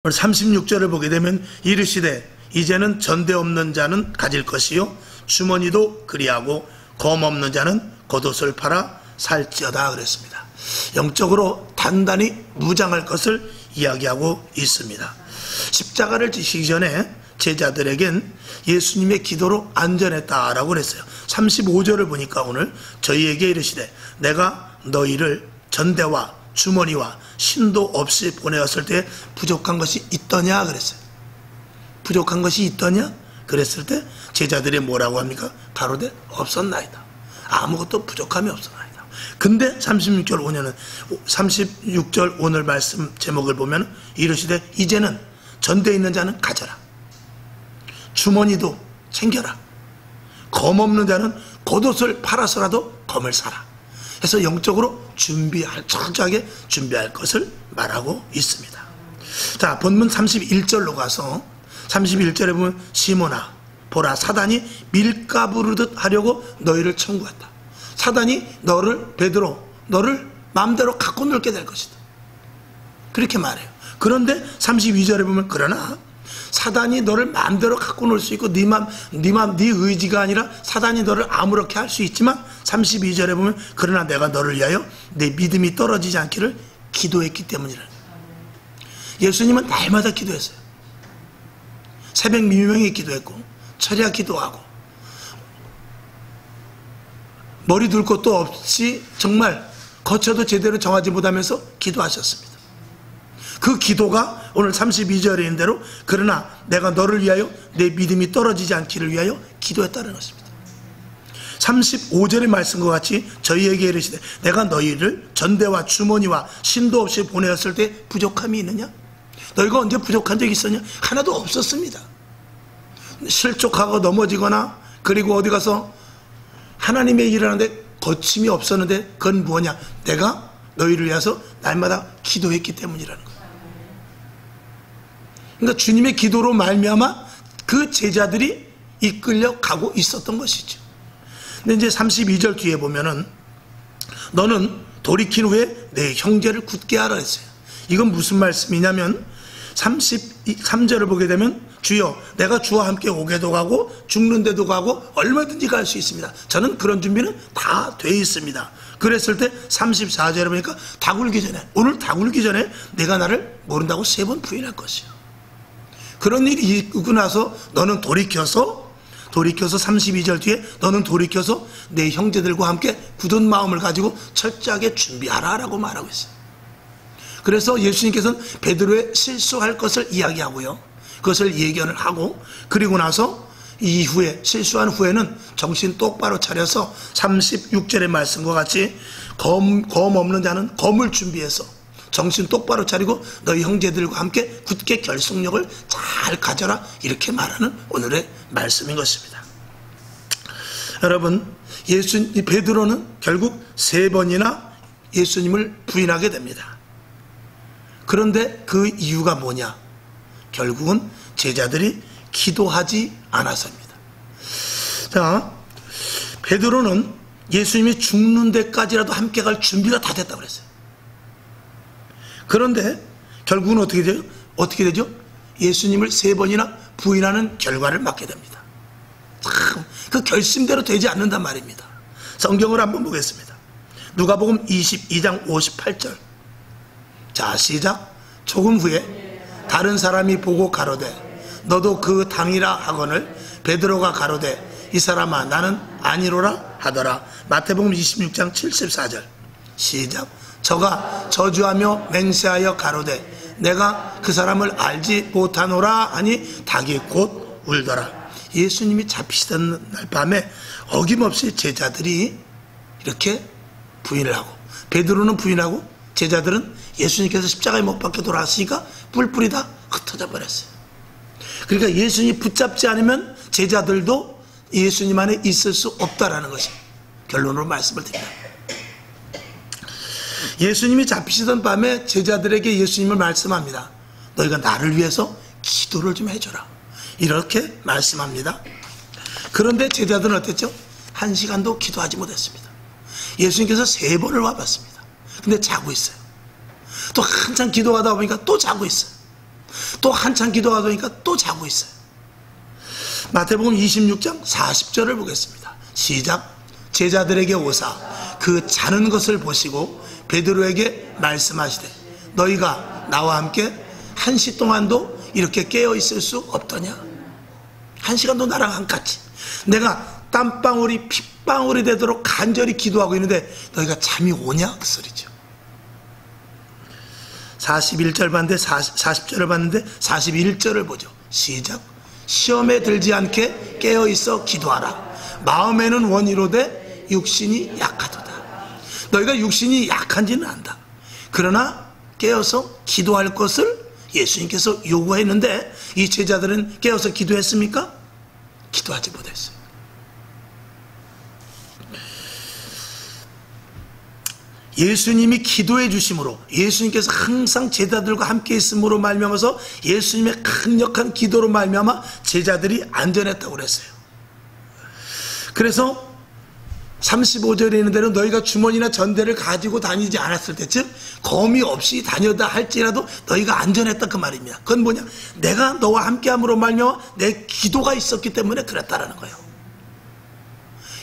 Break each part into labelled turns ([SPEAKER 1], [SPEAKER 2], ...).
[SPEAKER 1] 오늘 36절을 보게 되면 이르시되 이제는 전대 없는 자는 가질 것이요 주머니도 그리하고 검 없는 자는 겉옷을 팔아 살지어다 그랬습니다. 영적으로 단단히 무장할 것을 이야기하고 있습니다. 십자가를 지시기 전에 제자들에겐 예수님의 기도로 안전했다라고 그랬어요. 35절을 보니까 오늘 저희에게 이르시되 내가 너희를 전대와 주머니와 신도 없이 보내었을 때 부족한 것이 있더냐 그랬어요. 부족한 것이 있더냐 그랬을 때 제자들이 뭐라고 합니까? 가로되 없었나이다. 아무것도 부족함이 없었나이다. 근데 36절 오늘 말씀 제목을 보면 이르시되 이제는 전대에 있는 자는 가져라. 주머니도 챙겨라. 검 없는 자는 겉옷을 팔아서라도 검을 사라. 해서 영적으로 철저하게 준비할 것을 말하고 있습니다. 자, 본문 31절로 가서 31절에 보면 시몬아 보라 사단이 밀가 부르듯 하려고 너희를 청구했다. 사단이 베드로 너를 마음대로 갖고 놀게 될 것이다. 그렇게 말해요. 그런데 32절에 보면 그러나 사단이 너를 마음대로 갖고 놀 수 있고 네 의지가 아니라 사단이 너를 아무렇게 할 수 있지만 32절에 보면 그러나 내가 너를 위하여 내 믿음이 떨어지지 않기를 기도했기 때문이라. 예수님은 날마다 기도했어요. 새벽 미명에 기도했고 철야 기도하고 머리 둘 것도 없이 정말 거쳐도 제대로 정하지 못하면서 기도하셨습니다. 그 기도가 오늘 32절인 대로 그러나 내가 너를 위하여 내 믿음이 떨어지지 않기를 위하여 기도했다는 것입니다. 35절의 말씀과 같이 저희에게 이르시되 내가 너희를 전대와 주머니와 신도 없이 보내었을 때 부족함이 있느냐? 너희가 언제 부족한 적이 있었냐? 하나도 없었습니다. 실족하고 넘어지거나 그리고 어디 가서 하나님의 일을 하는데 거침이 없었는데 그건 뭐냐? 내가 너희를 위해서 날마다 기도했기 때문이라는 거예요. 그러니까 주님의 기도로 말미암아 그 제자들이 이끌려 가고 있었던 것이죠. 근데 이제 32절 뒤에 보면은 너는 돌이킨 후에 내 형제를 굳게 하라 했어요. 이건 무슨 말씀이냐면 33절을 보게 되면 주여 내가 주와 함께 오게도 가고 죽는 데도 가고 얼마든지 갈 수 있습니다. 저는 그런 준비는 다 돼 있습니다. 그랬을 때 34절에 보니까 오늘 다 굴기 전에 내가 나를 모른다고 3번 부인할 것이요. 그런 일이 있고 나서 너는 돌이켜서 32절 뒤에 너는 돌이켜서 내 형제들과 함께 굳은 마음을 가지고 철저하게 준비하라 라고 말하고 있어요. 그래서 예수님께서는 베드로의 실수할 것을 이야기하고요. 그것을 예견을 하고 그리고 나서 이후에 실수한 후에는 정신 똑바로 차려서 36절의 말씀과 같이 검 없는 자는 검을 준비해서 정신 똑바로 차리고 너희 형제들과 함께 굳게 결속력을 잘 가져라 이렇게 말하는 오늘의 말씀인 것입니다. 여러분 베드로는 결국 3번이나 예수님을 부인하게 됩니다. 그런데 그 이유가 뭐냐? 결국은 제자들이 기도하지 않아서입니다. 자, 베드로는 예수님이 죽는 데까지라도 함께 갈 준비가 다 됐다고 그랬어요. 그런데 결국은 어떻게 되죠? 예수님을 3번이나 부인하는 결과를 맞게 됩니다. 참, 그 결심대로 되지 않는단 말입니다. 성경을 한번 보겠습니다. 누가복음 22장 58절. 자, 시작. 조금 후에 다른 사람이 보고 가로되 너도 그 당이라 하거늘 베드로가 가로되 이 사람아 나는 아니로라 하더라. 마태복음 26장 74절. 시작. 저가 저주하며 맹세하여 가로되 내가 그 사람을 알지 못하노라 하니 닭이 곧 울더라. 예수님이 잡히시던 날 밤에 어김없이 제자들이 이렇게 부인을 하고 베드로는 부인하고 제자들은 예수님께서 십자가에 못 박혀 돌아왔으니까 뿔뿔이 다 흩어져 버렸어요. 그러니까 예수님이 붙잡지 않으면 제자들도 예수님 안에 있을 수 없다라는 것이 결론으로 말씀을 드립니다. 예수님이 잡히시던 밤에 제자들에게 예수님을 말씀합니다. 너희가 나를 위해서 기도를 좀 해줘라 이렇게 말씀합니다. 그런데 제자들은 어땠죠? 1시간도 기도하지 못했습니다. 예수님께서 3번을 와봤습니다. 근데 자고 있어요. 또 한참 기도하다 보니까 또 자고 있어요. 또 한참 기도하다 보니까 또 자고 있어요. 마태복음 26장 40절을 보겠습니다. 시작. 제자들에게 오사 그 자는 것을 보시고 베드로에게 말씀하시되 너희가 나와 함께 1시 동안도 이렇게 깨어 있을 수 없더냐? 1시간도 나랑 같이 내가 땀방울이 핏방울이 되도록 간절히 기도하고 있는데 너희가 잠이 오냐? 그 소리죠. 41절 봤는데 40절을 봤는데 41절을 보죠. 시작. 시험에 들지 않게 깨어있어 기도하라. 마음에는 원이로되 육신이 약하도다. 너희가 육신이 약한지는 안다. 그러나 깨어서 기도할 것을 예수님께서 요구했는데 이 제자들은 깨어서 기도했습니까? 기도하지 못했어요. 예수님이 기도해 주심으로 예수님께서 항상 제자들과 함께 있음으로 말미암아서 예수님의 강력한 기도로 말미암아 제자들이 안전했다고 그랬어요. 그래서 35절에 있는 대로 너희가 주머니나 전대를 가지고 다니지 않았을 때 즉 검이 없이 다녀다 할지라도 너희가 안전했다 그 말입니다. 그건 뭐냐? 내가 너와 함께함으로 말미암아 내 기도가 있었기 때문에 그랬다라는 거예요.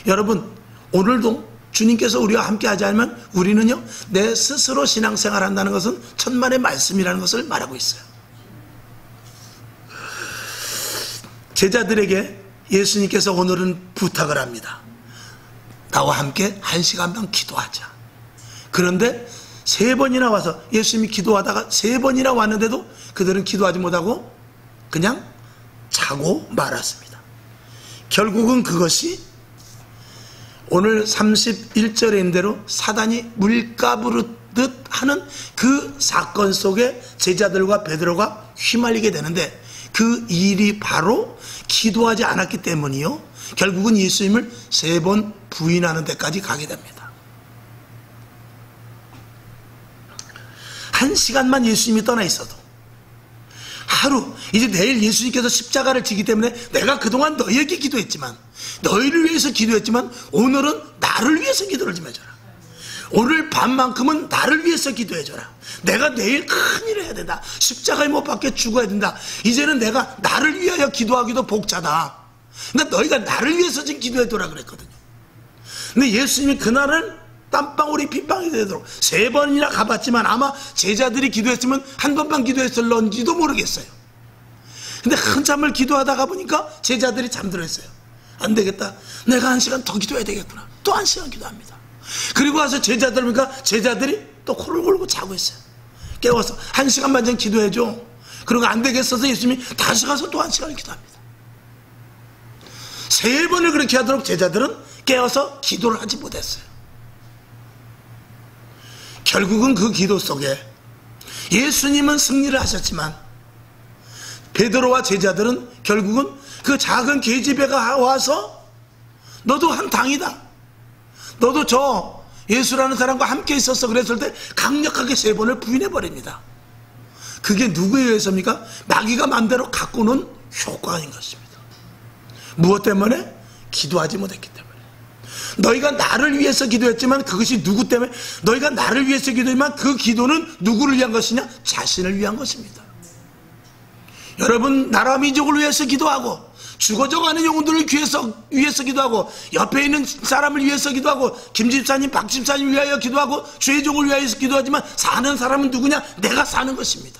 [SPEAKER 1] 여러분 오늘도 주님께서 우리와 함께 하지 않으면 우리는요 내 스스로 신앙생활 한다는 것은 천만의 말씀이라는 것을 말하고 있어요. 제자들에게 예수님께서 오늘은 부탁을 합니다. 나와 함께 1시간만 기도하자. 그런데 3번이나 와서 예수님이 기도하다가 3번이나 왔는데도 그들은 기도하지 못하고 그냥 자고 말았습니다. 결국은 그것이 오늘 31절에 있는 대로 사단이 물가부르듯 하는 그 사건 속에 제자들과 베드로가 휘말리게 되는데 그 일이 바로 기도하지 않았기 때문이요 결국은 예수님을 3번 부인하는 데까지 가게 됩니다. 1시간만 예수님이 떠나 있어도 하루 이제 내일 예수님께서 십자가를 지기 때문에 내가 그동안 너희에게 기도했지만 너희를 위해서 기도했지만 오늘은 나를 위해서 기도를 좀 해줘라. 오늘 밤만큼은 나를 위해서 기도해줘라. 내가 내일 큰일을 해야 된다. 십자가에 못 박혀 죽어야 된다. 이제는 내가 나를 위하여 기도하기도 복자다. 그러니까 너희가 나를 위해서 지금 기도해둬라 그랬거든요. 근데 예수님이 그날은 땀방울이 핏방울이 되도록 3번이나 가봤지만 아마 제자들이 기도했으면 한 번만 기도했을런지도 모르겠어요. 근데 한참을 기도하다가 보니까 제자들이 잠들었어요. 안 되겠다. 내가 1시간 더 기도해야 되겠구나. 또 1시간 기도합니다. 그리고 와서 제자들 보니까 제자들이 또 코를 골고 자고 있어요. 깨워서 1시간만 좀 기도해줘. 그리고 안 되겠어서 예수님이 다시 가서 또 1시간을 기도합니다. 3번을 그렇게 하도록 제자들은 깨어서 기도를 하지 못했어요. 결국은 그 기도 속에 예수님은 승리를 하셨지만 베드로와 제자들은 결국은 그 작은 계집애가 와서 너도 한 당이다. 너도 저 예수라는 사람과 함께 있었어. 그랬을 때 강력하게 3번을 부인해버립니다. 그게 누구에 의해서입니까? 마귀가 마음대로 갖고 노는 효과인 것입니다. 무엇 때문에? 기도하지 못했기 때문에. 너희가 나를 위해서 기도했지만 그것이 누구 때문에? 너희가 나를 위해서 기도했지만 그 기도는 누구를 위한 것이냐? 자신을 위한 것입니다. 여러분 나라 민족을 위해서 기도하고 죽어져가는 영혼들을 위해서 기도하고 옆에 있는 사람을 위해서 기도하고 김 집사님 박 집사님 위하여 기도하고 주의 종을 위하여서 기도하지만 사는 사람은 누구냐? 내가 사는 것입니다.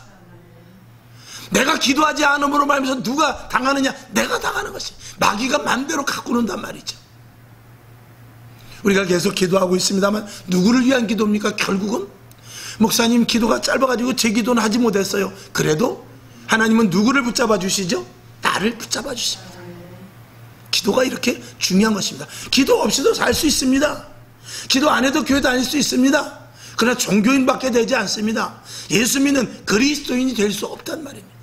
[SPEAKER 1] 내가 기도하지 않음으로 말하면서 누가 당하느냐? 내가 당하는 것이 마귀가 맘대로 갖고 논단 말이죠. 우리가 계속 기도하고 있습니다만 누구를 위한 기도입니까? 결국은 목사님 기도가 짧아가지고 제 기도는 하지 못했어요. 그래도 하나님은 누구를 붙잡아 주시죠? 나를 붙잡아 주십니다. 기도가 이렇게 중요한 것입니다. 기도 없이도 살 수 있습니다. 기도 안 해도 교회 다닐 수 있습니다. 그러나 종교인밖에 되지 않습니다. 예수 믿는 그리스도인이 될 수 없단 말입니다.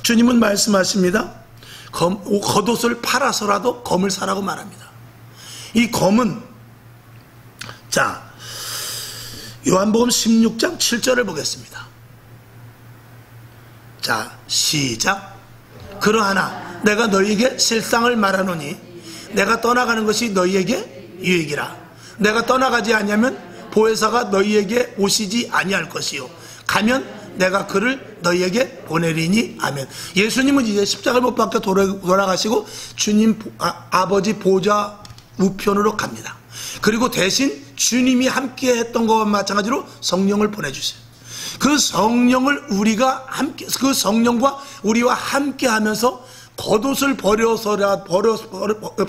[SPEAKER 1] 주님은 말씀하십니다. 겉옷을 팔아서라도 검을 사라고 말합니다. 이 검은 자 요한복음 16장 7절을 보겠습니다. 자 시작. 그러하나 내가 너희에게 실상을 말하노니 내가 떠나가는 것이 너희에게 유익이라. 내가 떠나가지 아니하면 보혜사가 너희에게 오시지 아니할 것이요 가면 내가 그를 너희에게 보내리니. 아멘. 예수님은 이제 십자가를 못 박혀 돌아가시고 주님 아버지 보좌 우편으로 갑니다. 그리고 대신 주님이 함께 했던 것과 마찬가지로 성령을 보내주세요. 그 성령을 우리가 함께, 그 성령과 우리와 함께 하면서 겉옷을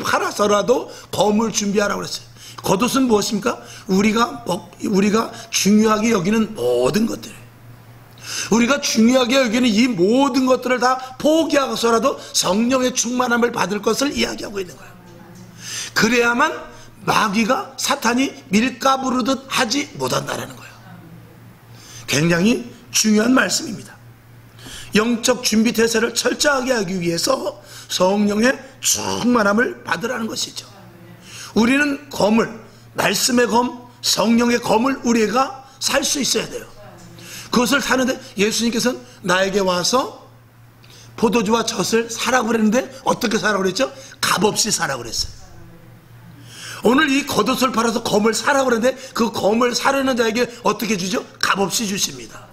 [SPEAKER 1] 팔아서라도 검을 준비하라고 그랬어요. 겉옷은 무엇입니까? 우리가 중요하게 여기는 모든 것들, 우리가 중요하게 여기는 이 모든 것들을 다 포기하고서라도 성령의 충만함을 받을 것을 이야기하고 있는 거예요. 그래야만 마귀가, 사탄이 밀가부르듯 하지 못한다는 거예요. 굉장히 중요한 말씀입니다. 영적 준비 태세를 철저하게 하기 위해서 성령의 충만함을 받으라는 것이죠. 우리는 검을, 말씀의 검, 성령의 검을 우리가 살 수 있어야 돼요. 그것을 사는데 예수님께서는 나에게 와서 포도주와 젖을 사라고 그랬는데 어떻게 사라고 그랬죠? 값없이 사라고 그랬어요. 오늘 이 겉옷을 팔아서 검을 사라고 그랬는데 그 검을 사려는 자에게 어떻게 주죠? 값없이 주십니다.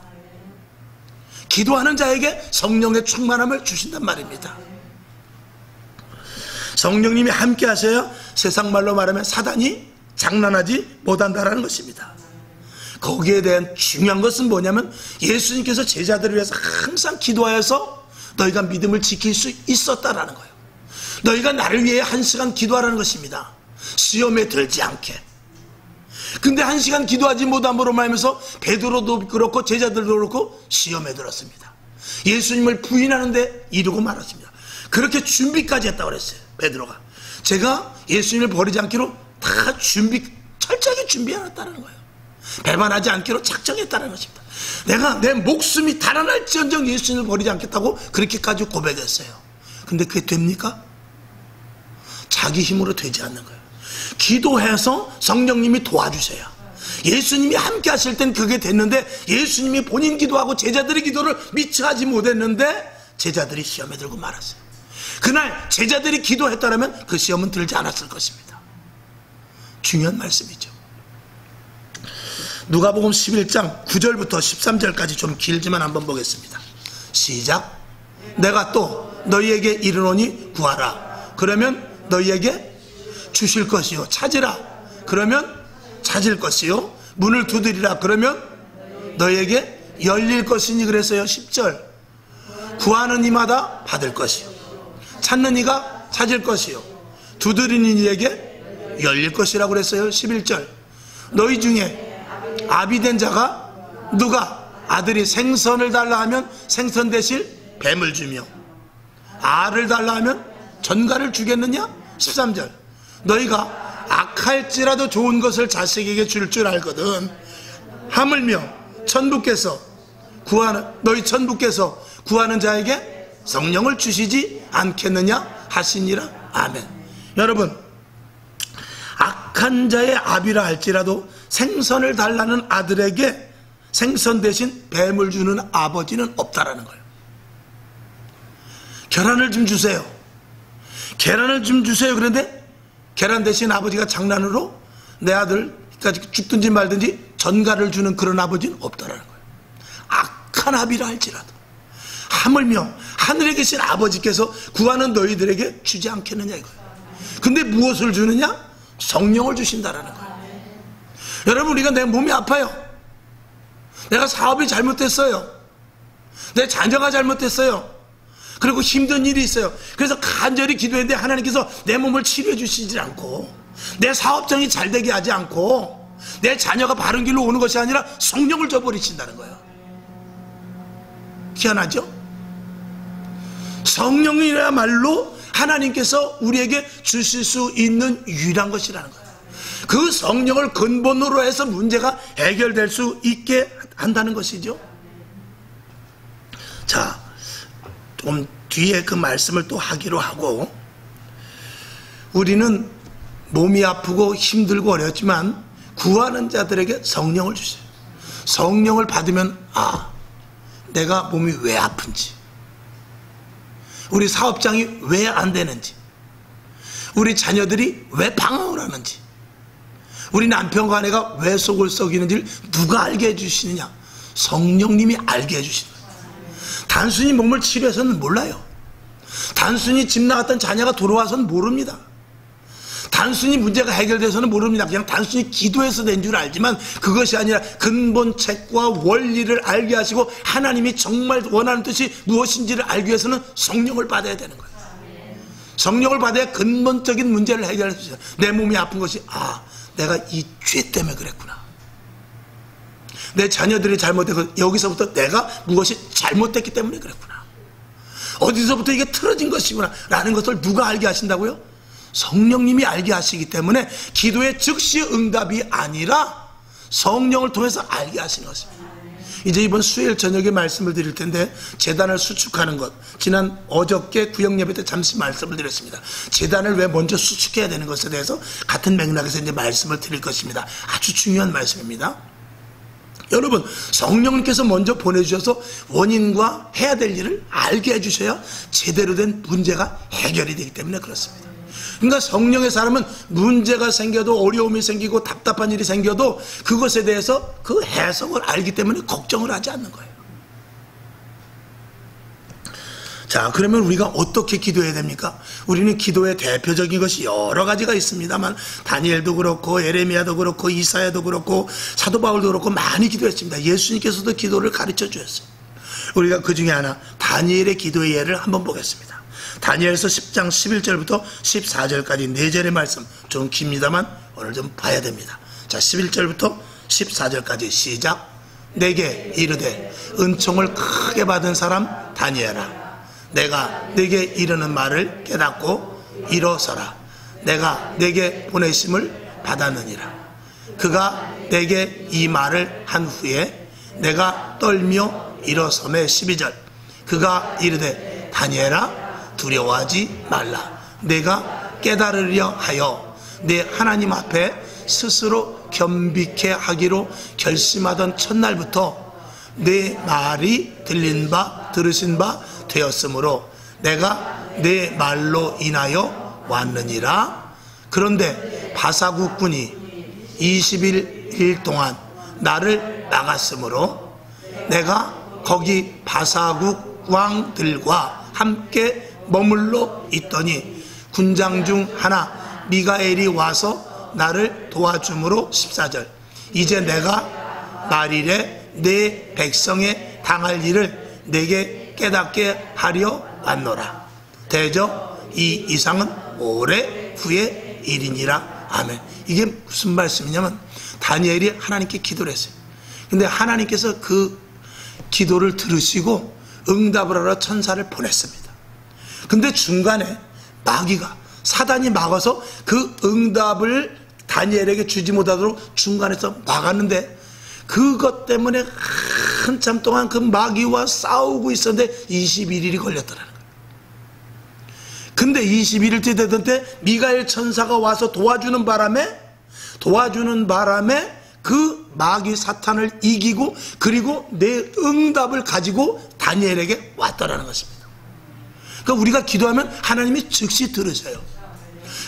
[SPEAKER 1] 기도하는 자에게 성령의 충만함을 주신단 말입니다. 성령님이 함께 하셔야 세상 말로 말하면 사단이 장난하지 못한다는 것입니다. 거기에 대한 중요한 것은 뭐냐면 예수님께서 제자들을 위해서 항상 기도하여서 너희가 믿음을 지킬 수 있었다라는 거예요. 너희가 나를 위해 1시간 기도하라는 것입니다. 시험에 들지 않게. 근데 1시간 기도하지 못함으로 말하면서 베드로도 그렇고 제자들도 그렇고 시험에 들었습니다. 예수님을 부인하는데 이르고 말았습니다. 그렇게 준비까지 했다고 그랬어요. 베드로가 제가 예수님을 버리지 않기로 다 철저하게 준비해놨다는 거예요. 배반하지 않기로 작정했다는 것입니다. 내가 내 목숨이 달아날지언정 예수님을 버리지 않겠다고 그렇게까지 고백했어요. 근데 그게 됩니까? 자기 힘으로 되지 않는 거예요. 기도해서 성령님이 도와주세요. 예수님이 함께 하실 땐 그게 됐는데 예수님이 본인 기도하고 제자들의 기도를 미처 하지 못했는데 제자들이 시험에 들고 말았어요. 그날 제자들이 기도했다면 그 시험은 들지 않았을 것입니다. 중요한 말씀이죠. 누가복음 11장 9절부터 13절까지 좀 길지만 한번 보겠습니다. 시작. 내가 또 너희에게 이르노니 구하라. 그러면 너희에게 주실 것이요. 찾으라. 그러면 찾을 것이요. 문을 두드리라. 그러면 너희에게 열릴 것이니 그랬어요. 10절. 구하는 이마다 받을 것이요. 찾는 이가 찾을 것이요. 두드리는 이에게 열릴 것이라고 그랬어요. 11절. 너희 중에 아비된 자가 누가 아들이 생선을 달라 하면 생선 대신 뱀을 주며 알을 달라 하면 전갈을 주겠느냐? 13절. 너희가 악할지라도 좋은 것을 자식에게 줄 줄 알거든 하물며 너희 천부께서 구하는 자에게 성령을 주시지 않겠느냐 하시니라. 아멘. 여러분, 악한 자의 아비라 할지라도 생선을 달라는 아들에게 생선 대신 뱀을 주는 아버지는 없다라는 거예요. 계란을 좀 주세요. 계란을 좀 주세요. 그런데 계란 대신 아버지가 장난으로 내 아들까지 죽든지 말든지 전갈을 주는 그런 아버지는 없다라는 거예요. 악한 아비라 할지라도 하물며 하늘에 계신 아버지께서 구하는 너희들에게 주지 않겠느냐 이거예요. 근데 무엇을 주느냐? 성령을 주신다라는 거예요. 여러분, 우리가 내 몸이 아파요. 내가 사업이 잘못됐어요. 내 자녀가 잘못됐어요. 그리고 힘든 일이 있어요. 그래서 간절히 기도했는데 하나님께서 내 몸을 치료해 주시지 않고 내 사업장이 잘 되게 하지 않고 내 자녀가 바른 길로 오는 것이 아니라 성령을 줘버리신다는 거예요. 희한하죠? 성령이야말로 하나님께서 우리에게 주실 수 있는 유일한 것이라는 거예요. 그 성령을 근본으로 해서 문제가 해결될 수 있게 한다는 것이죠. 자, 좀 뒤에 그 말씀을 또 하기로 하고, 우리는 몸이 아프고 힘들고 어렵지만 구하는 자들에게 성령을 주세요. 성령을 받으면 내가 몸이 왜 아픈지, 우리 사업장이 왜 안 되는지, 우리 자녀들이 왜 방황을 하는지, 우리 남편과 아내가 왜 속을 썩이는지를 누가 알게 해주시느냐? 성령님이 알게 해주시는 거예요. 단순히 몸을 치료해서는 몰라요. 단순히 집 나갔던 자녀가 돌아와서는 모릅니다. 단순히 문제가 해결돼서는 모릅니다. 그냥 단순히 기도해서 된 줄 알지만 그것이 아니라 근본책과 원리를 알게 하시고 하나님이 정말 원하는 뜻이 무엇인지를 알기 위해서는 성령을 받아야 되는 거예요. 성령을 받아야 근본적인 문제를 해결할 수 있어요. 내 몸이 아픈 것이 내가 이 죄 때문에 그랬구나. 내 자녀들이 잘못되고 여기서부터 내가 무엇이 잘못됐기 때문에 그랬구나. 어디서부터 이게 틀어진 것이구나 라는 것을 누가 알게 하신다고요? 성령님이 알게 하시기 때문에 기도의 즉시 응답이 아니라 성령을 통해서 알게 하시는 것입니다. 이제 이번 수요일 저녁에 말씀을 드릴 텐데 제단을 수축하는 것, 지난 어저께 구역예배 때 잠시 말씀을 드렸습니다. 제단을 왜 먼저 수축해야 되는 것에 대해서 같은 맥락에서 이제 말씀을 드릴 것입니다. 아주 중요한 말씀입니다. 여러분, 성령님께서 먼저 보내주셔서 원인과 해야 될 일을 알게 해주셔야 제대로 된 문제가 해결이 되기 때문에 그렇습니다. 그러니까 성령의 사람은 문제가 생겨도 어려움이 생기고 답답한 일이 생겨도 그것에 대해서 그 해석을 알기 때문에 걱정을 하지 않는 거예요. 자, 그러면 우리가 어떻게 기도해야 됩니까? 우리는 기도의 대표적인 것이 여러 가지가 있습니다만 다니엘도 그렇고 예레미야도 그렇고 이사야도 그렇고 사도 바울도 그렇고 많이 기도했습니다. 예수님께서도 기도를 가르쳐 주셨어요. 우리가 그 중에 하나 다니엘의 기도의 예를 한번 보겠습니다. 다니엘서 10장 11절부터 14절까지 4절의 말씀 좀 깁니다만 오늘 좀 봐야 됩니다. 자, 11절부터 14절까지 시작. 내게 이르되 은총을 크게 받은 사람 다니엘아, 내가 내게 이르는 말을 깨닫고 일어서라. 내가 내게 보내심을 받았느니라. 그가 내게 이 말을 한 후에 내가 떨며 일어서매. 12절. 그가 이르되 다니엘아, 두려워하지 말라. 내가 깨달으려 하여 내 하나님 앞에 스스로 겸비케 하기로 결심하던 첫날부터 내 말이 들으신 바 되었으므로 내가 내 말로 인하여 왔느니라. 그런데 바사국군이 20일 동안 나를 막았으므로 내가 거기 바사국 왕들과 함께 머물러 있더니 군장 중 하나 미가엘이 와서 나를 도와줌으로. 14절. 이제 내가 말일에 내 백성의 당할 일을 내게 깨닫게 하려 왔노라. 대저 이 이상은 오래 후의 일이니라. 아멘. 이게 무슨 말씀이냐면 다니엘이 하나님께 기도를 했어요. 근데 하나님께서 그 기도를 들으시고 응답을 하러 천사를 보냈습니다. 근데 중간에 마귀가, 사단이 막아서 그 응답을 다니엘에게 주지 못하도록 중간에서 막았는데 그것 때문에 한참 동안 그 마귀와 싸우고 있었는데 21일이 걸렸더라는 거예요. 근데 21일째 되던 때 미가엘 천사가 와서 도와주는 바람에 그 마귀 사탄을 이기고 그리고 내 응답을 가지고 다니엘에게 왔더라는 것입니다. 그러니까 우리가 기도하면 하나님이 즉시 들으세요.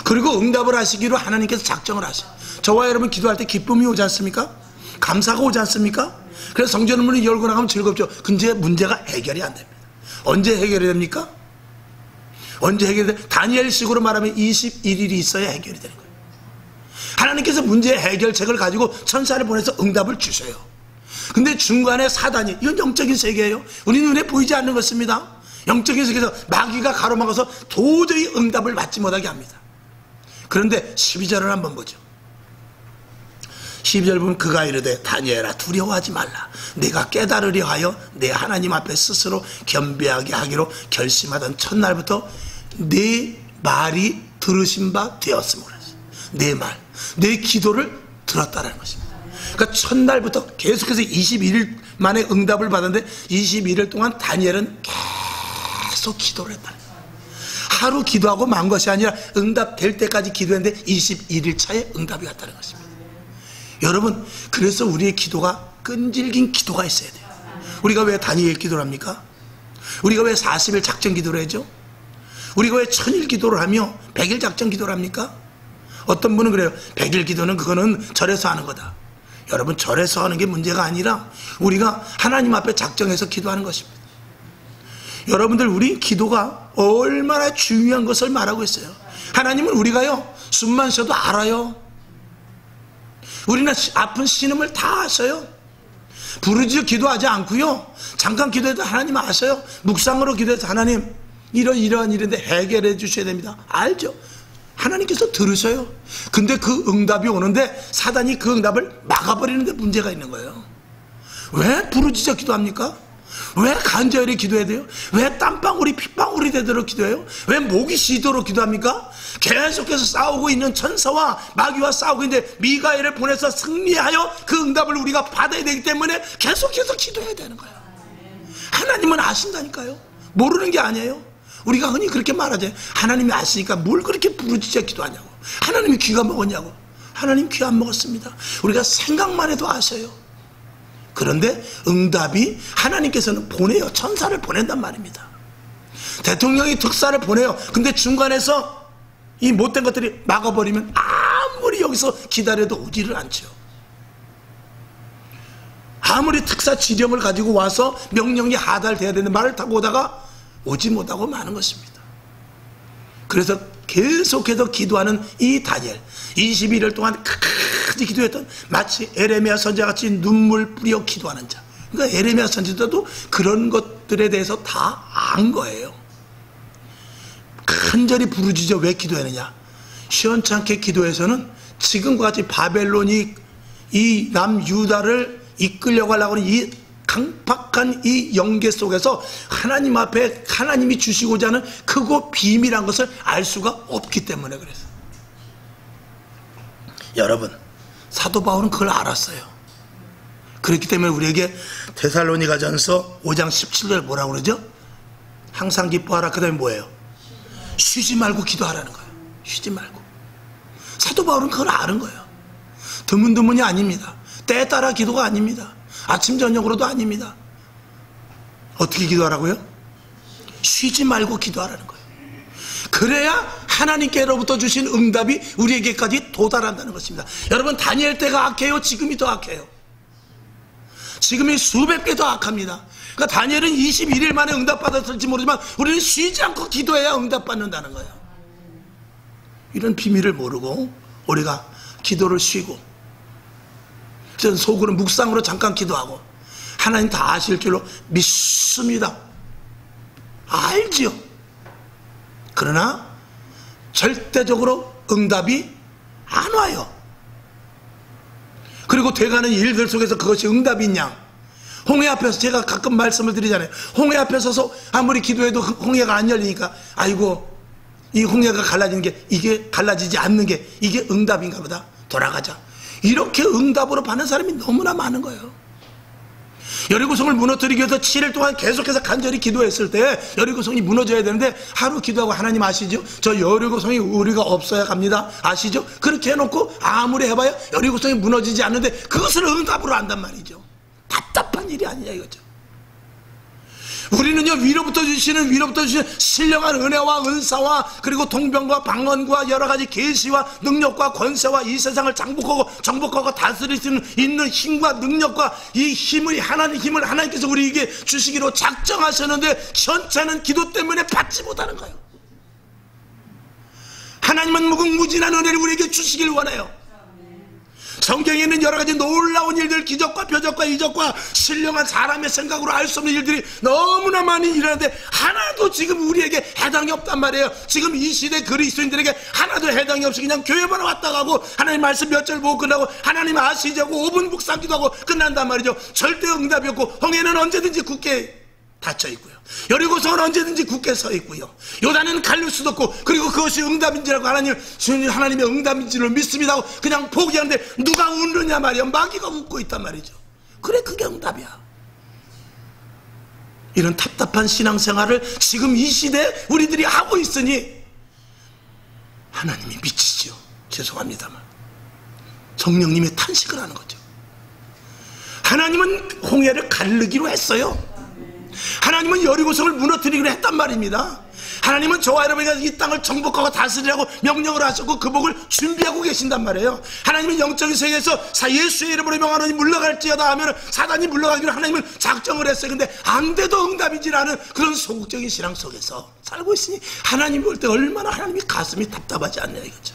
[SPEAKER 1] 그리고 응답을 하시기로 하나님께서 작정을 하세요. 저와 여러분 기도할 때 기쁨이 오지 않습니까? 감사가 오지 않습니까? 그래서 성전 문을 열고 나가면 즐겁죠. 근데 문제가 해결이 안 됩니다. 언제 해결이 됩니까? 언제 해결이 돼? 다니엘식으로 말하면 21일이 있어야 해결이 되는 거예요. 하나님께서 문제의 해결책을 가지고 천사를 보내서 응답을 주셔요. 근데 중간에 사단이, 이건 영적인 세계예요. 우리 눈에 보이지 않는 것입니다. 영적인 세계에서 마귀가 가로막아서 도저히 응답을 받지 못하게 합니다. 그런데 12절을 한번 보죠. 12절 보면 그가 이르되 다니엘아, 두려워하지 말라. 내가 깨달으려 하여 내 하나님 앞에 스스로 겸비하게 하기로 결심하던 첫날부터 내 말이 들으신 바 되었음을. 내 말, 내 기도를 들었다는 것입니다. 그러니까 첫날부터 계속해서 21일 만에 응답을 받았는데 21일 동안 다니엘은 계속 기도를 했다는 거예요. 하루 기도하고 만 것이 아니라 응답될 때까지 기도했는데 21일 차에 응답이 왔다는 것입니다. 여러분, 그래서 우리의 기도가 끈질긴 기도가 있어야 돼요. 우리가 왜 다니엘 기도를 합니까? 우리가 왜 40일 작전 기도를 하죠? 우리가 왜 1000일 기도를 하며 100일 작전 기도를 합니까? 어떤 분은 그래요. 100일 기도는 그거는 절에서 하는 거다. 여러분, 절에서 하는 게 문제가 아니라 우리가 하나님 앞에 작정해서 기도하는 것입니다. 여러분들, 우리 기도가 얼마나 중요한 것을 말하고 있어요. 하나님은 우리가요, 숨만 쉬어도 알아요. 우리는 아픈 신음을 다 아셔요. 부르짖어 기도하지 않고요, 잠깐 기도해도 하나님 아셔요. 묵상으로 기도해서 하나님 이러한 일인데 해결해 주셔야 됩니다. 알죠? 하나님께서 들으셔요. 근데 그 응답이 오는데 사단이 그 응답을 막아버리는 데 문제가 있는 거예요. 왜 부르짖어 기도합니까? 왜 간절히 기도해야 돼요? 왜 땀방울이 핏방울이 되도록 기도해요? 왜 목이 쉬도록 기도합니까? 계속해서 싸우고 있는 천사와 마귀와 싸우고 있는데 미가엘을 보내서 승리하여 그 응답을 우리가 받아야 되기 때문에 계속해서 기도해야 되는 거예요. 하나님은 아신다니까요. 모르는 게 아니에요. 우리가 흔히 그렇게 말하죠. 하나님이 아시니까 뭘 그렇게 부르짖어 기도하냐고. 하나님이 귀가 먹었냐고. 하나님 귀 안 먹었습니다. 우리가 생각만 해도 아셔요. 그런데 응답이 하나님께서는 보내요. 천사를 보낸단 말입니다. 대통령이 특사를 보내요. 근데 중간에서 이 못된 것들이 막아버리면 아무리 여기서 기다려도 오지를 않죠. 아무리 특사 지령을 가지고 와서 명령이 하달돼야 되는 말을 타고 오다가 오지 못하고 마는 것입니다. 그래서 계속해서 기도하는 이 다니엘, 21일 동안 끝까지 기도했던, 마치 에레미야 선지자같이 눈물 뿌려 기도하는 자. 그러니까 에레미야 선지자도 그런 것들에 대해서 다 안 거예요. 간절히 부르짖어 왜 기도했느냐. 시원찮게 기도해서는 지금과 같이 바벨론이 이 남유다를 이끌려고 하려고 하는 이 강팍한 이 영계 속에서 하나님 앞에 하나님이 주시고자 하는 크고 비밀한 것을 알 수가 없기 때문에 그래서. 여러분, 사도 바울은 그걸 알았어요. 그렇기 때문에 우리에게 데살로니가전서 5장 17절에 뭐라고 그러죠? 항상 기뻐하라. 그 다음에 뭐예요? 쉬지 말고 기도하라는 거예요. 쉬지 말고. 사도 바울은 그걸 아는 거예요. 드문드문이 아닙니다. 때에 따라 기도가 아닙니다. 아침 저녁으로도 아닙니다. 어떻게 기도하라고요? 쉬지 말고 기도하라는 거예요. 그래야 하나님께로부터 주신 응답이 우리에게까지 도달한다는 것입니다. 여러분, 다니엘 때가 악해요? 지금이 더 악해요? 지금이 수백 배 더 악합니다. 그러니까 다니엘은 21일 만에 응답받았을지 모르지만 우리는 쉬지 않고 기도해야 응답받는다는 거예요. 이런 비밀을 모르고 우리가 기도를 쉬고 속으로 묵상으로 잠깐 기도하고 하나님 다 아실 줄로 믿습니다. 알지요. 그러나 절대적으로 응답이 안 와요. 그리고 돼가는 일들 속에서 그것이 응답이 있냐. 홍해 앞에서 제가 가끔 말씀을 드리잖아요. 홍해 앞에 서서 아무리 기도해도 홍해가 안 열리니까 아이고 이 홍해가 갈라지는 게, 이게 갈라지지 않는 게 이게 응답인가 보다. 돌아가자. 이렇게 응답으로 받는 사람이 너무나 많은 거예요. 여리고성을 무너뜨리기 위해서 7일 동안 계속해서 간절히 기도했을 때 여리고성이 무너져야 되는데 하루 기도하고 하나님 아시죠? 저 여리고성이 우리가 없어야 갑니다. 아시죠? 그렇게 해놓고 아무리 해봐야 여리고성이 무너지지 않는데 그것을 응답으로 한단 말이죠. 답답한 일이 아니냐 이거죠. 우리는요, 위로부터 주시는 신령한 은혜와 은사와 그리고 동병과 방언과 여러가지 계시와 능력과 권세와 이 세상을 정복하고 다스릴 수 있는 힘과 능력과 이 힘을 하나님께서 우리에게 주시기로 작정하셨는데 전체는 기도 때문에 받지 못하는 거예요. 하나님은 무궁무진한 은혜를 우리에게 주시길 원해요. 성경에 있는 여러가지 놀라운 일들, 기적과 표적과 이적과 신령한 사람의 생각으로 알 수 없는 일들이 너무나 많이 일어나는데 하나도 지금 우리에게 해당이 없단 말이에요. 지금 이 시대 그리스도인들에게 하나도 해당이 없이 그냥 교회만 왔다 가고 하나님 말씀 몇 절 보고 끝나고 하나님 아시자고 5분 묵상기도 하고 끝난단 말이죠. 절대 응답이 없고 홍해는 언제든지 굳게 닫혀 있고요. 여리고성은 언제든지 굳게 서 있고요. 요단은 갈릴 수도 없고, 그리고 그것이 응답인지라고 하나님의 응답인지를 믿습니다 하고 그냥 포기하는데 누가 웃느냐 말이야. 마귀가 웃고 있단 말이죠. 그래, 그게 응답이야. 이런 답답한 신앙생활을 지금 이 시대에 우리들이 하고 있으니 하나님이 미치죠. 죄송합니다만 성령님의 탄식을 하는 거죠. 하나님은 홍해를 가르기로 했어요. 하나님은 여리고성을 무너뜨리기로 했단 말입니다. 하나님은 저와 여러분이 이 땅을 정복하고 다스리라고 명령을 하셨고 그 복을 준비하고 계신단 말이에요. 하나님은 영적인 세계에서 예수의 이름으로 명하노니 물러갈지어다 하면 사단이 물러가기로 하나님은 작정을 했어요. 근데 안 돼도 응답이지 않은 그런 소극적인 신앙 속에서 살고 있으니 하나님 볼 때 얼마나 하나님이 가슴이 답답하지 않냐 이거죠.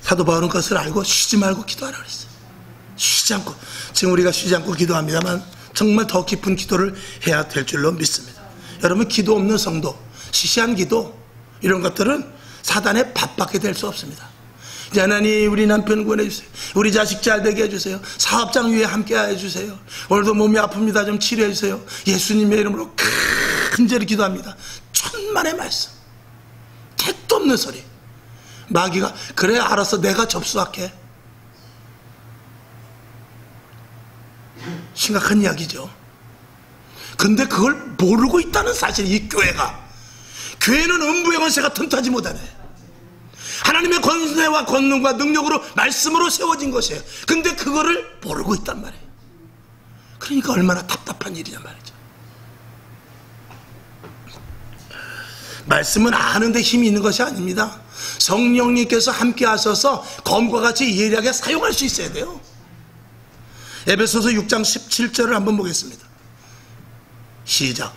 [SPEAKER 1] 사도 바울은 그것을 알고 쉬지 말고 기도하라 그랬어요. 쉬지 않고, 지금 우리가 쉬지 않고 기도합니다만 정말 더 깊은 기도를 해야 될 줄로 믿습니다. 여러분, 기도 없는 성도, 시시한 기도 이런 것들은 사단의 밥밖에 될 수 없습니다. 이제 하나님 우리 남편 구원해 주세요. 우리 자식 잘 되게 해주세요. 사업장 위에 함께 해주세요. 오늘도 몸이 아픕니다. 좀 치료해 주세요. 예수님의 이름으로 간절히 기도합니다. 천만의 말씀, 택도 없는 소리. 마귀가 그래 알아서 내가 접수할게. 심각한 이야기죠. 근데 그걸 모르고 있다는 사실. 이 교회는 음부의 권세가 틈타지 못하네. 하나님의 권세와 권능과 능력으로 말씀으로 세워진 것이에요. 근데 그거를 모르고 있단 말이에요. 그러니까 얼마나 답답한 일이냐 말이죠. 말씀은 아는데 힘이 있는 것이 아닙니다. 성령님께서 함께 하셔서 검과 같이 예리하게 사용할 수 있어야 돼요. 에베소서 6장 17절을 한번 보겠습니다. 시작.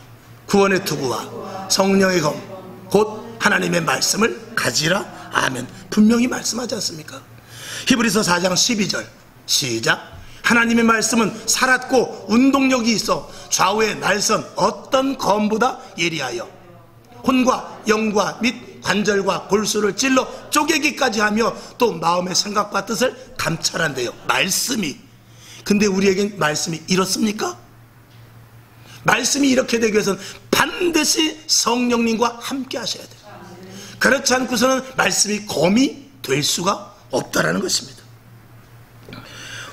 [SPEAKER 1] 구원의 투구와 성령의 검 곧 하나님의 말씀을 가지라. 아멘. 분명히 말씀하지 않습니까? 히브리서 4장 12절 시작. 하나님의 말씀은 살았고 운동력이 있어 좌우의 날선 어떤 검보다 예리하여 혼과 영과 및 관절과 골수를 찔러 쪼개기까지 하며 또 마음의 생각과 뜻을 감찰한대요. 말씀이. 근데 우리에겐 말씀이 이렇습니까? 말씀이 이렇게 되기 위해서는 반드시 성령님과 함께 하셔야 돼요. 그렇지 않고서는 말씀이 검이 될 수가 없다라는 것입니다.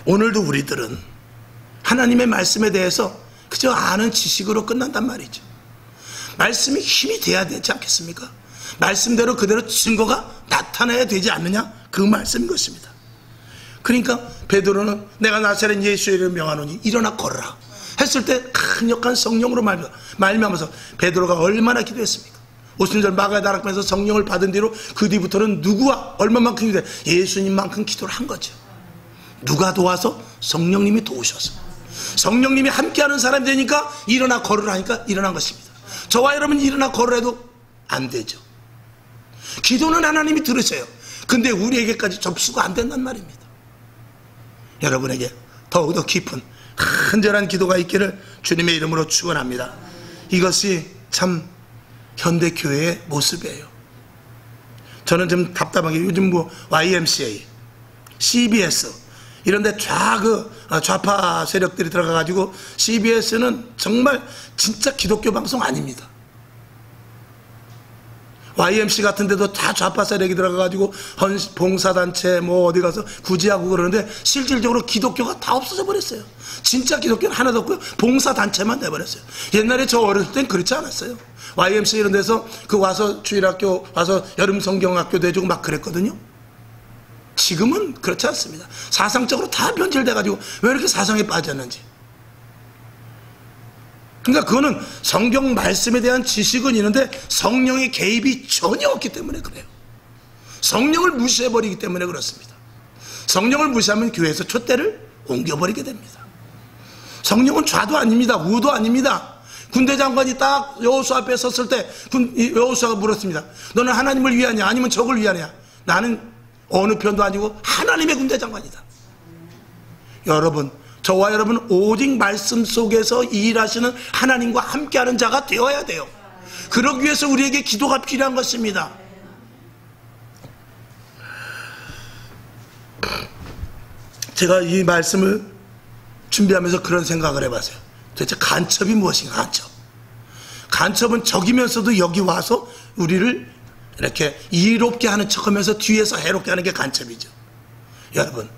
[SPEAKER 1] 오늘도 우리들은 하나님의 말씀에 대해서 그저 아는 지식으로 끝난단 말이죠. 말씀이 힘이 돼야 되지 않겠습니까? 말씀대로 그대로 증거가 나타나야 되지 않느냐? 그 말씀인 것입니다. 그러니까 베드로는 내가 나사렛 예수의 이름을 명하노니 일어나 걸어라 했을 때 강력한 성령으로 말미암아서 베드로가 얼마나 기도했습니까? 오순절 마가다락방에서 성령을 받은 뒤로 그 뒤부터는 누구와 얼마만큼 기도해? 예수님만큼 기도를 한 거죠. 누가 도와서? 성령님이 도우셔서. 성령님이 함께하는 사람이 되니까 일어나 걸으라 하니까 일어난 것입니다. 저와 여러분 일어나 걸으라도 안 되죠. 기도는 하나님이 들으세요. 근데 우리에게까지 접수가 안 된단 말입니다. 여러분에게 더욱더 깊은 간절한 기도가 있기를 주님의 이름으로 축원합니다. 이것이 참 현대교회의 모습이에요. 저는 좀 답답한 게 요즘 뭐 YMCA, CBS 이런 데 좌파 세력들이 들어가가지고 CBS는 정말 진짜 기독교 방송 아닙니다. YMC 같은 데도 다 좌파 세력이 들어가가지고 봉사단체 뭐 어디 가서 구제하고 그러는데 실질적으로 기독교가 다 없어져 버렸어요. 진짜 기독교는 하나도 없고요. 봉사단체만 돼버렸어요. 옛날에 저 어렸을 땐 그렇지 않았어요. YMC 이런 데서 와서 주일학교 와서 여름 성경학교도 해주고 막 그랬거든요. 지금은 그렇지 않습니다. 사상적으로 다 변질돼가지고 왜 이렇게 사상에 빠졌는지. 그러니까 그거는 성경 말씀에 대한 지식은 있는데 성령의 개입이 전혀 없기 때문에 그래요. 성령을 무시해버리기 때문에 그렇습니다. 성령을 무시하면 교회에서 촛대를 옮겨버리게 됩니다. 성령은 좌도 아닙니다. 우도 아닙니다. 군대 장관이 딱 여호수아 앞에 섰을 때 여호수아가 물었습니다. 너는 하나님을 위하냐 아니면 적을 위하냐? 나는 어느 편도 아니고 하나님의 군대 장관이다. 여러분, 저와 여러분 오직 말씀 속에서 일하시는 하나님과 함께하는 자가 되어야 돼요. 그러기 위해서 우리에게 기도가 필요한 것입니다. 제가 이 말씀을 준비하면서 그런 생각을 해봤어요. 도대체 간첩이 무엇인가? 간첩은 적이면서도 여기 와서 우리를 이렇게 이롭게 하는 척하면서 뒤에서 해롭게 하는 게 간첩이죠. 여러분,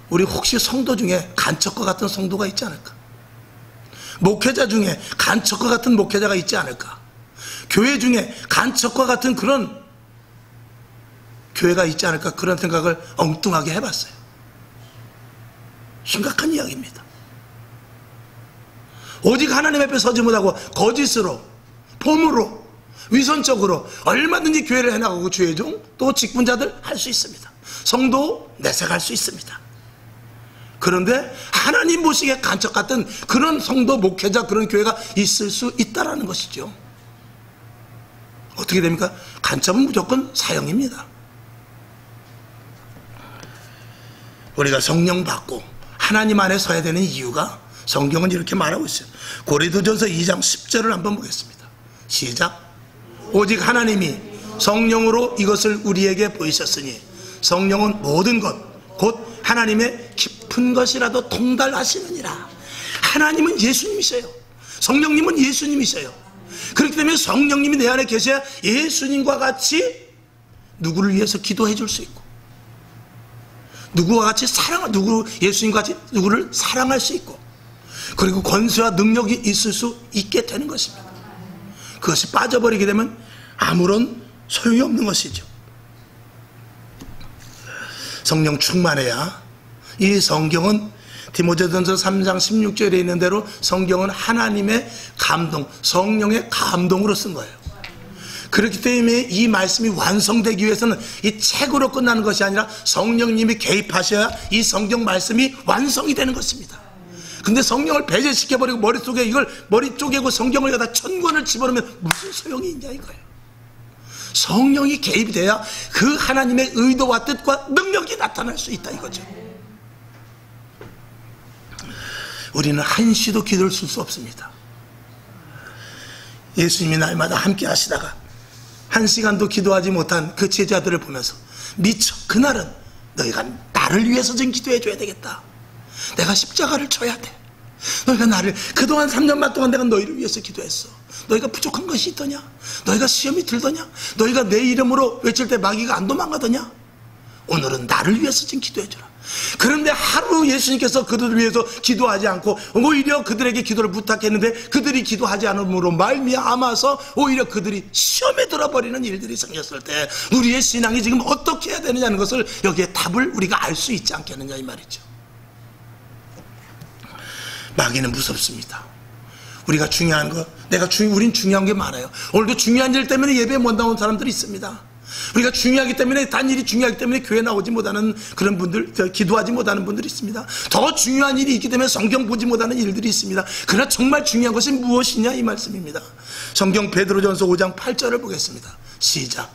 [SPEAKER 1] 우리 혹시 성도 중에 간첩과 같은 성도가 있지 않을까? 목회자 중에 간첩과 같은 목회자가 있지 않을까? 교회 중에 간첩과 같은 그런 교회가 있지 않을까? 그런 생각을 엉뚱하게 해봤어요. 심각한 이야기입니다. 오직 하나님 앞에 서지 못하고 거짓으로, 폼으로, 위선적으로 얼마든지 교회를 해나가고 주의종 또 직분자들 할 수 있습니다. 성도 내색할 수 있습니다. 그런데 하나님 보시기에 간척 같은 그런 성도, 목회자, 그런 교회가 있을 수 있다라는 것이죠. 어떻게 됩니까? 간첩은 무조건 사형입니다. 우리가 성령 받고 하나님 안에 서야 되는 이유가 성경은 이렇게 말하고 있어요. 고린도전서 2장 10절을 한번 보겠습니다. 시작. 오직 하나님이 성령으로 이것을 우리에게 보이셨으니 성령은 모든 것 곧 하나님의 깊은 것이라도 통달하시느니라. 하나님은 예수님이셔요. 성령님은 예수님이셔요. 그렇기 때문에 성령님이 내 안에 계셔야 예수님과 같이 누구를 위해서 기도해 줄 수 있고, 누구와 같이 예수님과 같이 누구를 사랑할 수 있고, 그리고 권세와 능력이 있을 수 있게 되는 것입니다. 그것이 빠져버리게 되면 아무런 소용이 없는 것이죠. 성령 충만해야. 이 성경은 디모데전서 3장 16절에 있는 대로 성경은 하나님의 감동, 성령의 감동으로 쓴 거예요. 그렇기 때문에 이 말씀이 완성되기 위해서는 이 책으로 끝나는 것이 아니라 성령님이 개입하셔야 이 성경 말씀이 완성이 되는 것입니다. 근데 성령을 배제시켜버리고 머릿속에 이걸 머리 쪼개고 성경을 갖다 1000권을 집어넣으면 무슨 소용이 있냐 이거예요. 성령이 개입이 돼야 그 하나님의 의도와 뜻과 능력이 나타날 수 있다 이거죠. 우리는 한시도 기도를 쓸 수 없습니다. 예수님이 날마다 함께 하시다가 1시간도 기도하지 못한 그 제자들을 보면서 미쳐, 그날은 너희가 나를 위해서 좀 기도해 줘야 되겠다. 내가 십자가를 져야 돼. 너희가 나를, 그동안 3년 반 동안 내가 너희를 위해서 기도했어. 너희가 부족한 것이 있더냐? 너희가 시험이 들더냐? 너희가 내 이름으로 외칠 때 마귀가 안 도망가더냐? 오늘은 나를 위해서 좀 기도해 주라. 그런데 하루 예수님께서 그들을 위해서 기도하지 않고 오히려 그들에게 기도를 부탁했는데 그들이 기도하지 않음으로 말미암아서 오히려 그들이 시험에 들어버리는 일들이 생겼을 때 우리의 신앙이 지금 어떻게 해야 되느냐는 것을 여기에 답을 우리가 알 수 있지 않겠느냐 이 말이죠. 마귀는 무섭습니다. 우리가 중요한 거, 우린 중요한 게 많아요. 오늘도 중요한 일 때문에 예배 못 나온 사람들이 있습니다. 우리가 중요하기 때문에, 단 일이 중요하기 때문에 교회 나오지 못하는 그런 분들, 기도하지 못하는 분들이 있습니다. 더 중요한 일이 있기 때문에 성경 보지 못하는 일들이 있습니다. 그러나 정말 중요한 것이 무엇이냐 이 말씀입니다. 성경 베드로전서 5장 8절을 보겠습니다. 시작.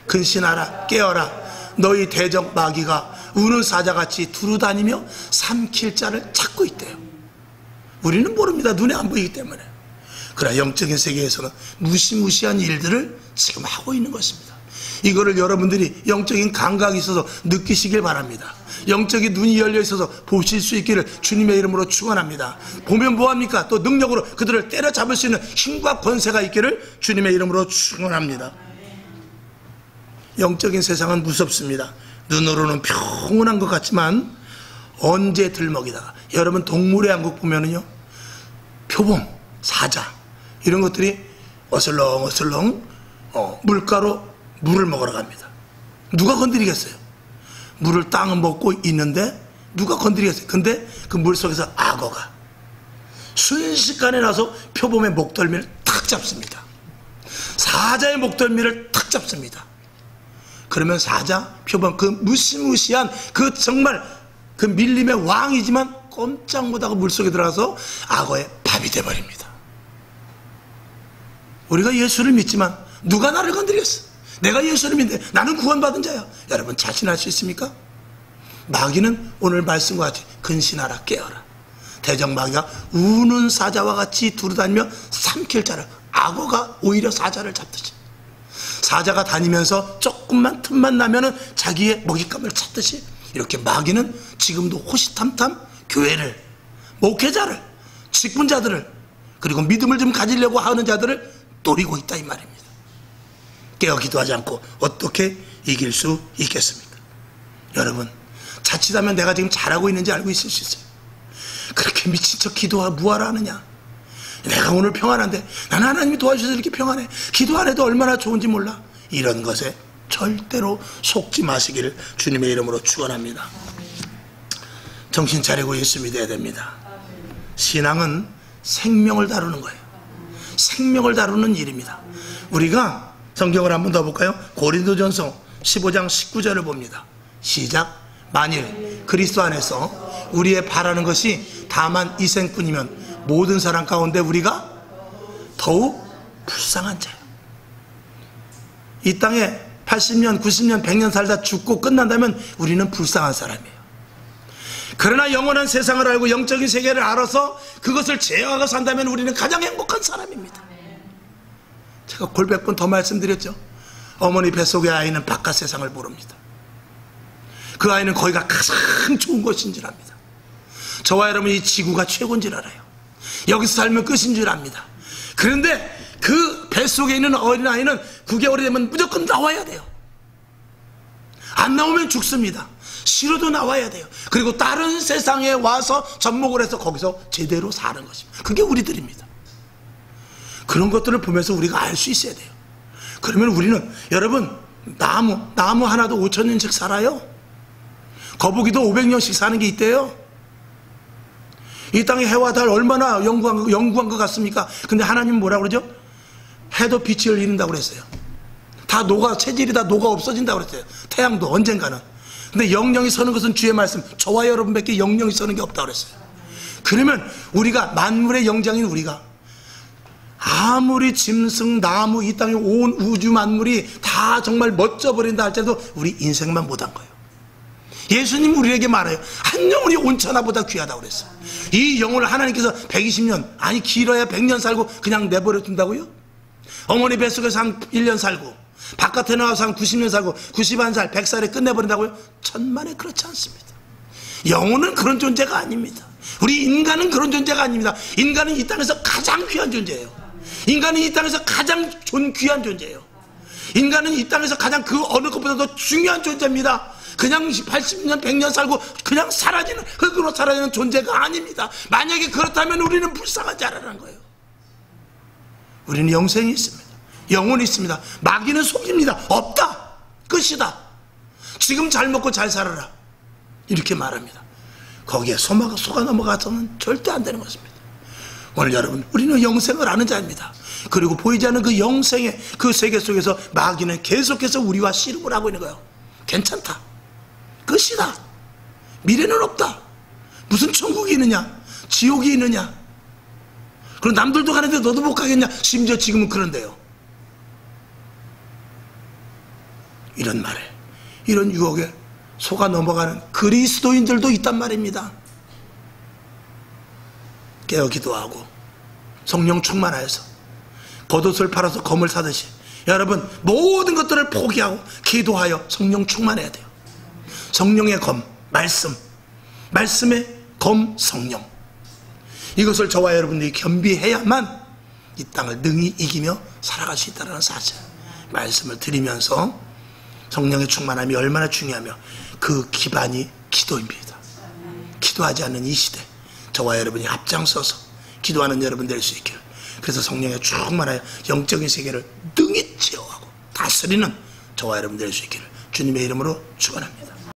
[SPEAKER 1] 근신하라, 깨어라. 너희 대적 마귀가 우는 사자같이 두루다니며 삼킬 자를 찾고 있대요. 우리는 모릅니다. 눈에 안 보이기 때문에. 그러나 영적인 세계에서는 무시무시한 일들을 지금 하고 있는 것입니다. 이거를 여러분들이 영적인 감각이 있어서 느끼시길 바랍니다. 영적인 눈이 열려 있어서 보실 수 있기를 주님의 이름으로 축원합니다. 보면 뭐합니까? 또 능력으로 그들을 때려잡을 수 있는 힘과 권세가 있기를 주님의 이름으로 축원합니다. 영적인 세상은 무섭습니다. 눈으로는 평온한 것 같지만 언제 들먹이다가, 여러분 동물의 왕국 보면은요, 표범, 사자 이런 것들이 어슬렁어슬렁 물가로 물을 먹으러 갑니다. 누가 건드리겠어요? 물을 땅은 먹고 있는데 누가 건드리겠어요? 근데 그 물속에서 악어가 순식간에 나서 표범의 목덜미를 탁 잡습니다. 사자의 목덜미를 탁 잡습니다. 그러면 사자, 표범, 그 무시무시한 그 정말 그 밀림의 왕이지만 꼼짝 못하고 물속에 들어가서 악어의 밥이 돼버립니다. 우리가 예수를 믿지만 누가 나를 건드리겠어? 내가 예수를 믿는데 나는 구원받은 자야. 여러분 자신할 수 있습니까? 마귀는 오늘 말씀과 같이 근신하라, 깨어라. 대적 마귀가 우는 사자와 같이 두루다니며 삼킬 자를, 악어가 오히려 사자를 잡듯이, 사자가 다니면서 조금만 틈만 나면은 자기의 먹잇감을 찾듯이 이렇게 마귀는 지금도 호시탐탐 교회를, 목회자를, 직분자들을, 그리고 믿음을 좀 가지려고 하는 자들을 노리고 있다 이 말입니다. 깨어 기도하지 않고 어떻게 이길 수 있겠습니까? 여러분 자칫하면 내가 지금 잘하고 있는지 알고 있을 수 있어요. 그렇게 미친 척 기도하 뭐하러 하느냐. 내가 오늘 평안한데 나는 하나님이 도와주셔서 이렇게 평안해. 기도 안 해도 얼마나 좋은지 몰라. 이런 것에 절대로 속지 마시기를 주님의 이름으로 축원합니다. 정신 차리고 예수 믿어야 됩니다. 신앙은 생명을 다루는 거예요. 생명을 다루는 일입니다. 우리가 성경을 한번 더 볼까요? 고린도전서 15장 19절을 봅니다. 시작. 만일 그리스도 안에서 우리의 바라는 것이 다만 이 생뿐이면 모든 사람 가운데 우리가 더욱 불쌍한 자예요. 이 땅에 80년, 90년, 100년 살다 죽고 끝난다면 우리는 불쌍한 사람이에요. 그러나 영원한 세상을 알고 영적인 세계를 알아서 그것을 제어하고 산다면 우리는 가장 행복한 사람입니다. 제가 골백 번 더 말씀드렸죠. 어머니 뱃속의 아이는 바깥 세상을 모릅니다. 그 아이는 거기가 가장 좋은 곳인 줄 압니다. 저와 여러분 이 지구가 최고인 줄 알아요. 여기서 살면 끝인 줄 압니다. 그런데 그 뱃속에 있는 어린아이는 9개월이 되면 무조건 나와야 돼요. 안 나오면 죽습니다. 싫어도 나와야 돼요. 그리고 다른 세상에 와서 접목을 해서 거기서 제대로 사는 것입니다. 그게 우리들입니다. 그런 것들을 보면서 우리가 알 수 있어야 돼요. 그러면 우리는 여러분 나무 하나도 5,000년씩 살아요. 거북이도 500년씩 사는 게 있대요. 이 땅에 해와 달 얼마나 연구한 것 같습니까? 근데 하나님은 뭐라고 그러죠? 해도 빛을 잃는다고 그랬어요. 다 체질이 다 녹아 없어진다고 그랬어요. 태양도 언젠가는. 근데 영영이 서는 것은 주의 말씀, 저와 여러분밖에 영영이 서는 게 없다고 그랬어요. 그러면 우리가 만물의 영장인 우리가 아무리 짐승, 나무, 이 땅의 온 우주 만물이 다 정말 멋져버린다 할지라도 우리 인생만 못한 거예요. 예수님 우리에게 말해요. 한 영혼이 온천하보다 귀하다고 그랬어요. 이 영혼을 하나님께서 120년, 아니 길어야 100년 살고 그냥 내버려 둔다고요? 어머니 뱃속에서 한 1년 살고 바깥에 나와서 한 90년 살고 91살, 100살에 끝내버린다고요? 천만에 그렇지 않습니다. 영혼은 그런 존재가 아닙니다. 우리 인간은 그런 존재가 아닙니다. 인간은 이 땅에서 가장 귀한 존재예요. 인간은 이 땅에서 가장 귀한 존재예요. 인간은 이 땅에서 가장 그 어느 것보다도 중요한 존재입니다. 그냥 80년, 100년 살고 그냥 사라지는, 흙으로 사라지는 존재가 아닙니다. 만약에 그렇다면 우리는 불쌍한 자라는 거예요. 우리는 영생이 있습니다. 영혼이 있습니다. 마귀는 속입니다. 없다. 끝이다. 지금 잘 먹고 잘 살아라. 이렇게 말합니다. 거기에 속아 넘어가서는 절대 안 되는 것입니다. 오늘 여러분, 우리는 영생을 아는 자입니다. 그리고 보이지 않는 그 영생의 그 세계 속에서 마귀는 계속해서 우리와 씨름을 하고 있는 거예요. 괜찮다. 끝이다. 미래는 없다. 무슨 천국이 있느냐? 지옥이 있느냐? 그럼 남들도 가는데 너도 못 가겠냐? 심지어 지금은 그런데요. 이런 말에, 이런 유혹에 속아 넘어가는 그리스도인들도 있단 말입니다. 깨어 기도하고 성령 충만하여서 겉옷을 팔아서 검을 사듯이 여러분 모든 것들을 포기하고 기도하여 성령 충만해야 돼요. 성령의 검, 말씀의 검, 성령. 이것을 저와 여러분들이 겸비해야만 이 땅을 능히 이기며 살아갈 수 있다는 사실, 말씀을 드리면서 성령의 충만함이 얼마나 중요하며 그 기반이 기도입니다. 기도하지 않는 이 시대, 저와 여러분이 앞장서서 기도하는 여러분 될 수 있기를, 그래서 성령에 충만하여 영적인 세계를 능히 제어하고 다스리는 저와 여러분 될 수 있기를 주님의 이름으로 축원합니다.